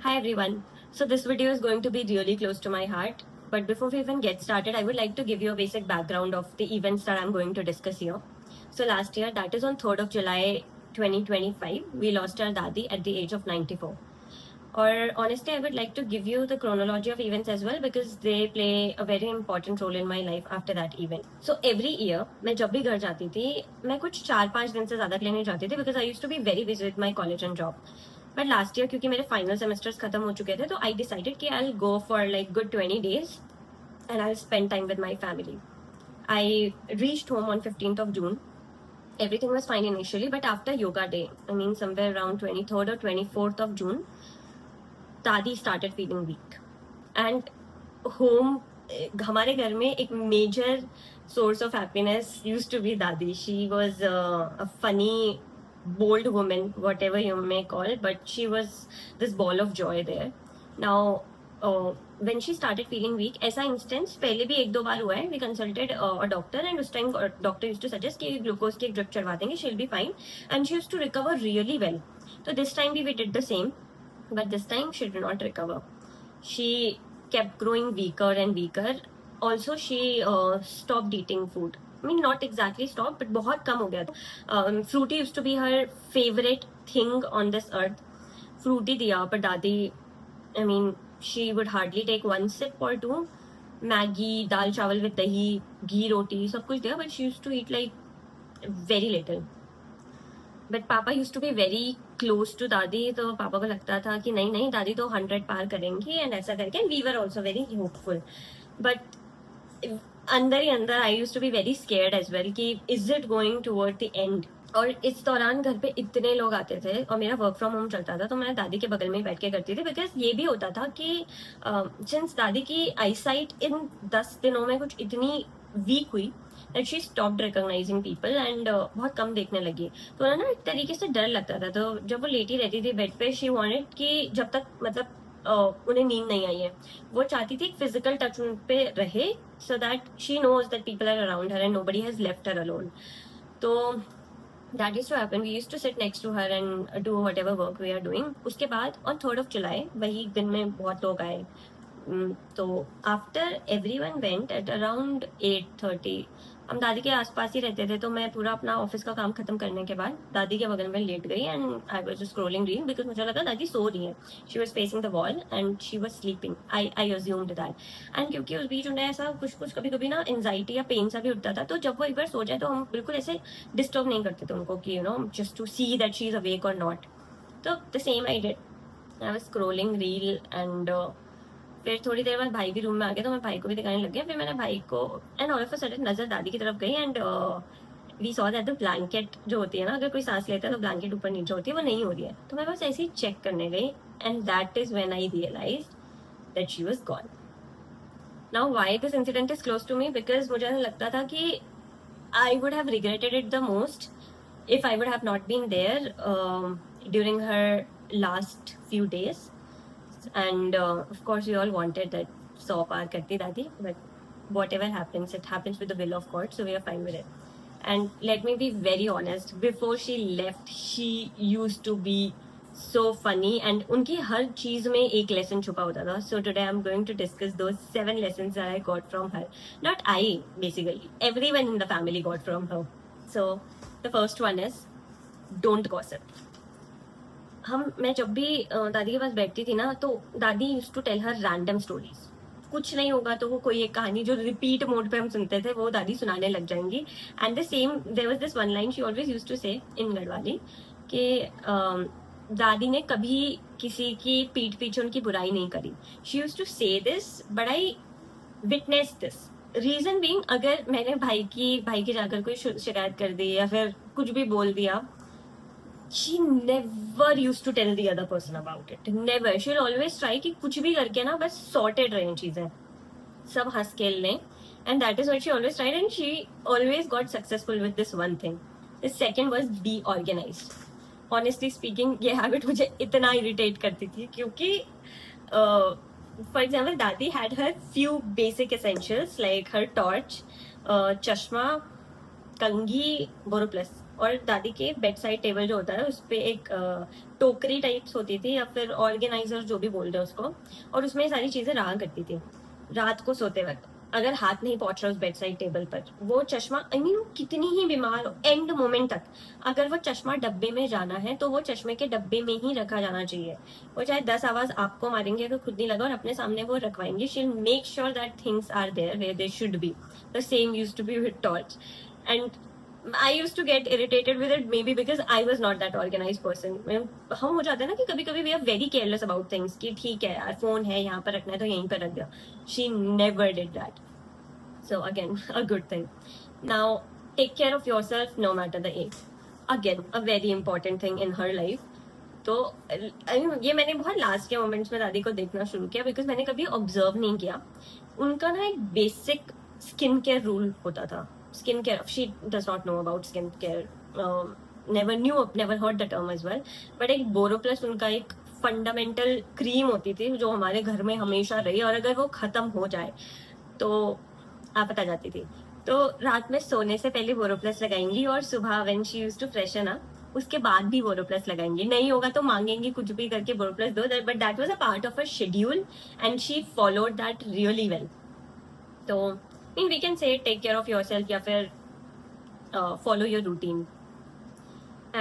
Hi everyone. So this video is going to be really close to my heart. But before we even get started, I would like to give you a basic background of the events that I'm going to discuss here. So last year, that is on 3rd of July 2025, we lost our Dadi at the age of 94. Or honestly, I would like to give you the chronology of events as well because they play a very important role in my life after that event. So every year, मैं जब भी घर जाती थी, मैं कुछ 4-5 दिन से ज़्यादा के लिए नहीं जाती थी because I used to be very busy with my college and job. But last year क्योंकि मेरे फाइनल सेमेस्टर्स खत्म हो चुके थे तो आई डिसाइडेड कि I go for like good 20 days and I spend time with my family. I reached home on 15th of June. Everything was fine initially, but after yoga day, I mean somewhere around 23rd or 24th of June, Dadi started feeling weak. And home, हमारे घर में एक major source of happiness used to be Dadi. She was a funny, bold woman, whatever you may call, but she was this ball of joy there. Now, when she started feeling weak, ऐसा instance पहले भी 1-2 बार हुआ है. We consulted a doctor and उस time doctor used to suggest कि glucose की एक drip चढ़वा देंगे, she'll be fine, and she used to recover really well. So this time we did the same, but this time she did not recover. She kept growing weaker and weaker. Also, she stopped eating food. I mean, not exactly stopped, but बहुत कम हो गया था. Fruity used to be her favorite thing on this earth. Fruity दिया, पर दादी, I mean, she would hardly take one sip or two. Maggi, दाल चावल with दही, घी रोटी, सब कुछ दिया, but she used to eat like very little. But पापा use to be very close to दादी, तो पापा को लगता था कि नहीं नहीं दादी तो 100 पार करेंगी एंड ऐसा करके. We were also very hopeful, but अंदर ही अंदर I use to be very scared as well कि is it going toward the end. और इस दौरान घर पे इतने लोग आते थे और मेरा वर्क फ्रॉम होम चलता था, तो मैं दादी के बगल में ही बैठ के करती थी. बिकॉज ये भी होता था कि सिंस दादी की आईसाइट इन 10 दिनों में कुछ इतनी वीक हुई that she stopped recognizing people and बहुत कम देखने लगी, तो उन्हें ना एक तरीके से डर लगता था. तो जब वो लेटी रहती थी बेड पे, she wanted कि जब तक मतलब उन्हें नींद नहीं आई है, वो चाहती थी फिजिकल टच उन पे रहे, so that she knows that people are around her and nobody has left her alone. तो that used to happen. We used to sit next to her and do whatever work we are doing. उसके बाद on 3rd of July वही दिन में बहुत लोग आए. तो after everyone went at around 8:30, हम दादी के आसपास ही रहते थे, तो मैं पूरा अपना ऑफिस का काम खत्म करने के बाद दादी के बगल में लेट गई and I was scrolling reel because मुझे लगा दादी सो रही है. She was facing the wall and she was sleeping. I assumed that. And क्योंकि उस बीच उन्हें ऐसा कुछ कभी कभी ना एंजाइटी या पेन सा भी उठता था, तो जब वो एक बार सो जाए तो हम बिल्कुल ऐसे डिस्टर्ब नहीं करते थे उनको कि just to see that she is awake और नॉट. तो the same I did. I was scrolling reel and फिर थोड़ी देर बाद भाई भी रूम में आ गया, तो मैं भाई को भी दिखाने लग गया. फिर मैंने भाई को and all of a sudden नजर दादी की तरफ गई and we saw that the blanket जो होती है ना, अगर कोई सांस लेता है तो ब्लैंकेट ऊपर नीचे होती है, वो नहीं हो रही है. तो मैं बस ऐसे ही चेक करने गई and that is when I realised that she was gone. Now why this incident is close to me, because मुझे लगता था कि I would have regretted it the most if I would have not been there during her last few days. And of course we all wanted that 100 पार करती दादी, but whatever happens, it happens with the will of God, so we are fine with it. And let me be very honest, before she left she used to be so funny and उनकी हर चीज में एक lesson छुपा होता था. So today I'm going to discuss those 7 lessons that I got from her. Not I, basically everyone in the family got from her. So the first one is don't gossip. मैं जब भी दादी के पास बैठती थी ना, तो दादी used to tell her random stories. कुछ नहीं होगा तो वो कोई एक कहानी जो रिपीट मोड पे हम सुनते थे वो दादी सुनाने लग जाएंगी. And the same there was this one line she always used to say in Garhwali कि दादी ने कभी किसी की पीठ पीछे उनकी बुराई नहीं करी. She used to say this but I witness this. Reason being, अगर मैंने भाई की जाकर कोई शिकायत कर दी या फिर कुछ भी बोल दिया, she never used to tell the other person about it. Never. She'll always try कि कुछ भी करके ना बस sorted रहें चीजें, सब हंस खेल लें. And that is what she always tried, and she always got successful with this one thing. The second was be organized. Honestly speaking, ये habit मुझे इतना irritate करती थी क्योंकि for example, दादी had her few basic essentials like her torch, चश्मा, कंघी, बोरोप्लस. और दादी के बेड साइड टेबल जो होता है उस पर एक टोकरी टाइप्स होती थी या फिर ऑर्गेनाइजर जो भी बोल रहे हैं उसको, और उसमें सारी चीजें रहा करती थी। रात को सोते वक्त अगर हाथ नहीं पहुंच रहा उस बेड साइड टेबल पर, वो चश्मा, आई मीन कितनी ही बीमार हो, एंड मोमेंट तक अगर वो चश्मा डब्बे में जाना है तो वो चश्मे के डब्बे में ही रखा जाना चाहिए। वो चाहे 10 आवाज आपको मारेंगे अगर खुद नहीं लगा, और अपने सामने वो रखवाएंगे। She will make sure that things are there where they should be. The same used to be with torch, and I used to get irritated with it, maybe because I was not that organized person. हम हो जाते हैं ना कि कभी कभी we are very careless about things, कि ठीक है यार फोन है यहाँ पर रखना है तो यहीं पर रख दिया. She never did that. So again, a good thing. Now, take care of yourself no matter the age. Again, a very important thing in her life. तो ये मैंने बहुत लास्ट के मोमेंट्स में दादी को देखना शुरू किया, बिकॉज मैंने कभी ऑब्जर्व नहीं किया. उनका ना एक बेसिक स्किन केयर रूल होता था. Skin care, she does not know about skin care, never heard the term as well, but एक बोरोप्लस उनका एक फंडामेंटल क्रीम होती थी जो हमारे घर में हमेशा रही, और अगर वो खत्म हो जाए तो आफत आ जाती थी. तो रात में सोने से पहले बोरोप्लस लगाएंगी, और सुबह when she used to freshen up उसके बाद भी बोरोप्लस लगाएंगी. नहीं होगा तो मांगेंगी कुछ भी करके बोरोप्लस दो, but that was a part of her schedule and she followed that really well. तो we can say take care of yourself या फिर follow your routine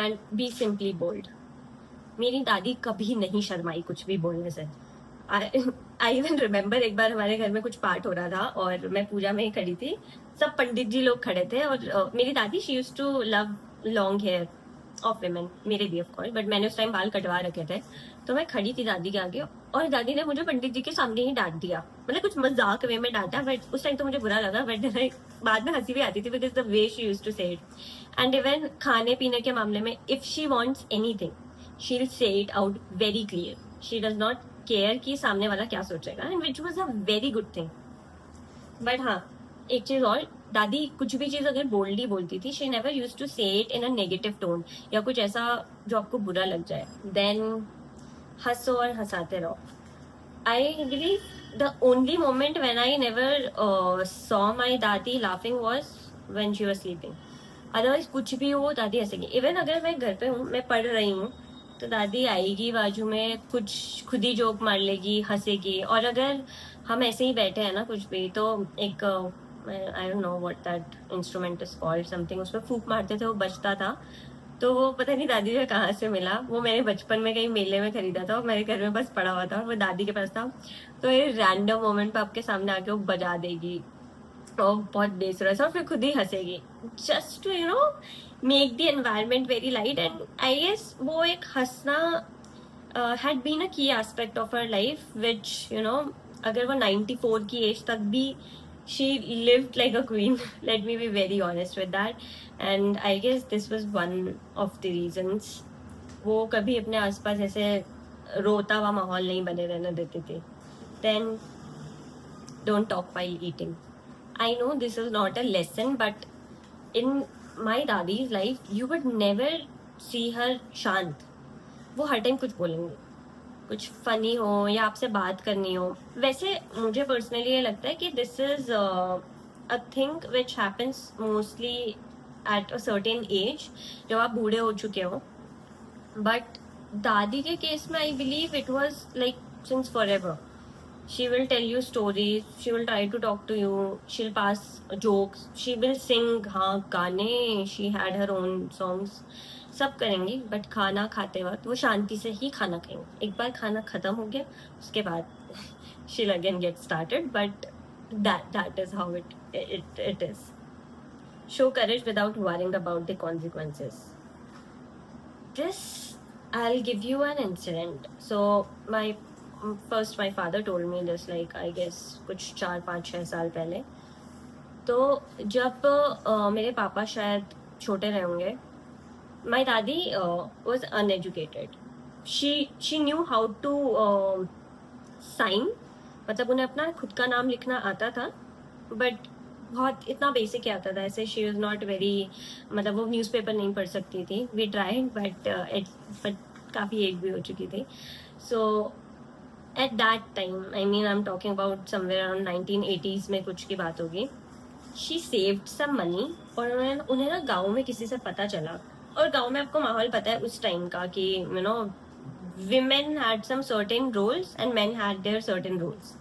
and be simply bold. मेरी दादी कभी नहीं शर्माई कुछ भी बोलने से. I even remember एक बार हमारे घर में कुछ पाठ हो रहा था और मैं पूजा में ही खड़ी थी, सब पंडित जी लोग खड़े थे, और मेरी दादी she used to love long hair of women, मेरे भी ऑफ कोर्स, बट मैंने उस टाइम बाल कटवा रखे थे. तो मैं खड़ी थी दादी के आगे, और दादी ने मुझे पंडित जी के सामने ही डांट दिया. मतलब कुछ मजाक वे में डांटा, बट उस टाइम तो मुझे बुरा लगा, बट बाद में हंसी भी आती थी because the way she used to say it. And even खाने पीने के मामले में if she wants anything she will say it out very clear. She does not care कि सामने वाला क्या सोचेगा, and which was a very good thing. But हाँ, एक चीज और, दादी कुछ भी चीज अगर बोल्डली बोलती थी, she never used to say it in a negative tone या कुछ ऐसा जो आपको बुरा लग जाए. देन हंसो और हंसाते रहो. I believe the only moment when I never saw my दादी laughing was when she was sleeping. Otherwise कुछ भी हो दादी हंसेगी. इवन अगर मैं घर पे हूँ, मैं पढ़ रही हूँ, तो दादी आएगी बाजू में, कुछ खुद ही जोक मार लेगी, हंसेगी. और अगर हम ऐसे ही बैठे हैं ना कुछ भी, तो एक I don't know what that instrument is called, something, उस पर फूक मारते थे, वो बजता था. तो वो पता नहीं दादी से कहाँ से मिला, वो मैंने बचपन में कहीं मेले में खरीदा था, और मेरे घर में बस पड़ा हुआ था, और वो दादी के पास था. तो ये रैंडम मोमेंट पे आपके सामने आके वो बजा देगी, और बहुत बेसुरा, और फिर खुद ही हंसेगी, just to make the environment very light. And I guess वो एक हंसना had been a key aspect of her life, which अगर वो 94 की एज तक भी she lived like a queen. Let me be very honest with that. And I guess this was one of the reasons. वो कभी अपने आसपास ऐसे रोता हुआ माहौल नहीं बने रहने देती थी. Then don't talk while eating. I know this is not a lesson, but in my dadi's life you would never see her शांत. वो हर टाइम कुछ बोलेंगे, कुछ फनी हो या आपसे बात करनी हो. वैसे मुझे पर्सनली ये लगता है कि this is a thing which happens mostly at a certain age, जब आप बूढ़े हो चुके हो. बट दादी के केस में I believe it was like since forever. She will tell you stories, she will try to talk to you, she will pass jokes, she will sing, हाँ गाने, she had her own songs, सब करेंगी. But खाना खाते वक्त वो शांति से ही खाना खाएंगे. एक बार खाना खत्म हो गया उसके बाद she'll again get started, but that is how it is. Show courage without worrying about the consequences. This, I'll give you an incident. So my father told me this, like I guess कुछ 4-5-6 साल पहले. तो जब मेरे पापा शायद छोटे रहे होंगे, my daddy was uneducated. She knew how to sign, मतलब उन्हें अपना खुद का नाम लिखना आता था, बट बहुत इतना बेसिक ही आता था. ऐसे शी वॉज नॉट वेरी, मतलब वो न्यूज़पेपर नहीं पढ़ सकती थी. वी ट्राइड, बट काफ़ी एज भी हो चुकी थी. So at that time, I mean I am talking about somewhere around 1980s में कुछ की बात होगी. शी सेव्ड सम मनी और उन्हें ना गाँव में किसी से पता चला, और गाँव में आपको माहौल पता है उस टाइम का कि women had some certain roles and men had their certain roles,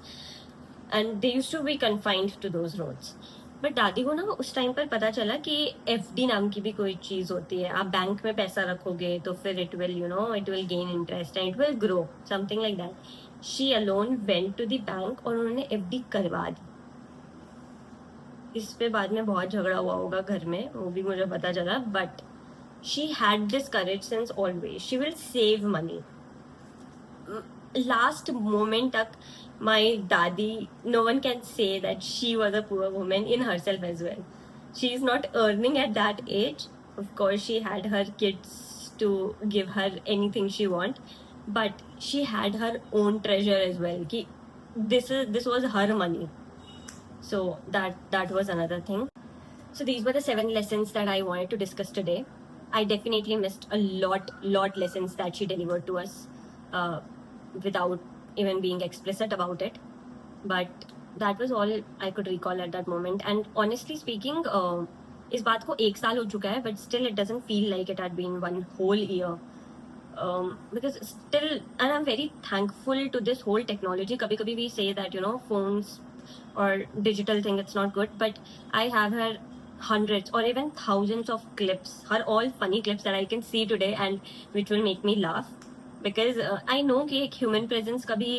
and they used to be confined to those roles. But दादी को ना उस टाइम पर पता चला कि एफडी नाम की भी कोई चीज होती है, आप बैंक में पैसा रखोगे तो फिर it will gain interest and it will grow, something like that. She alone went to the bank और उन्होंने एफडी करवा दी. इस पे बाद में बहुत झगड़ा हुआ होगा घर में, वो भी मुझे पता चला, but she had this courage since always. She will save money. Last moment तक my daddy, no one can say that she was a poor woman in herself as well. She is not earning at that age. Of course, she had her kids to give her anything she want, but she had her own treasure as well. Ki this was her money. So that was another thing. So these were the 7 lessons that I wanted to discuss today. I definitely missed a lot lessons that she delivered to us without even being explicit about it, but that was all I could recall at that moment. And honestly speaking, इस बात को 1 साल हो चुका है, but still it doesn't feel like it had been 1 whole year, because still, and I'm very thankful to this whole technology. कभी कभी we say that phones or digital thing, it's not good, but I have her hundreds or even thousands of clips, her all funny clips that I can see today and which will make me laugh. Because I know कि एक human presence कभी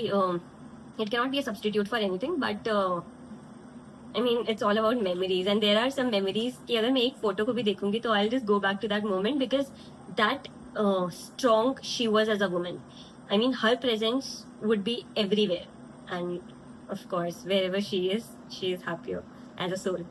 it cannot be a substitute for anything, but I mean it's all about memories, and there are some memories कि अगर मैं एक photo को भी देखूंगी तो I'll just go back to that moment, because that strong she was as a woman. I mean her presence would be everywhere, and of course wherever she is happier as a soul.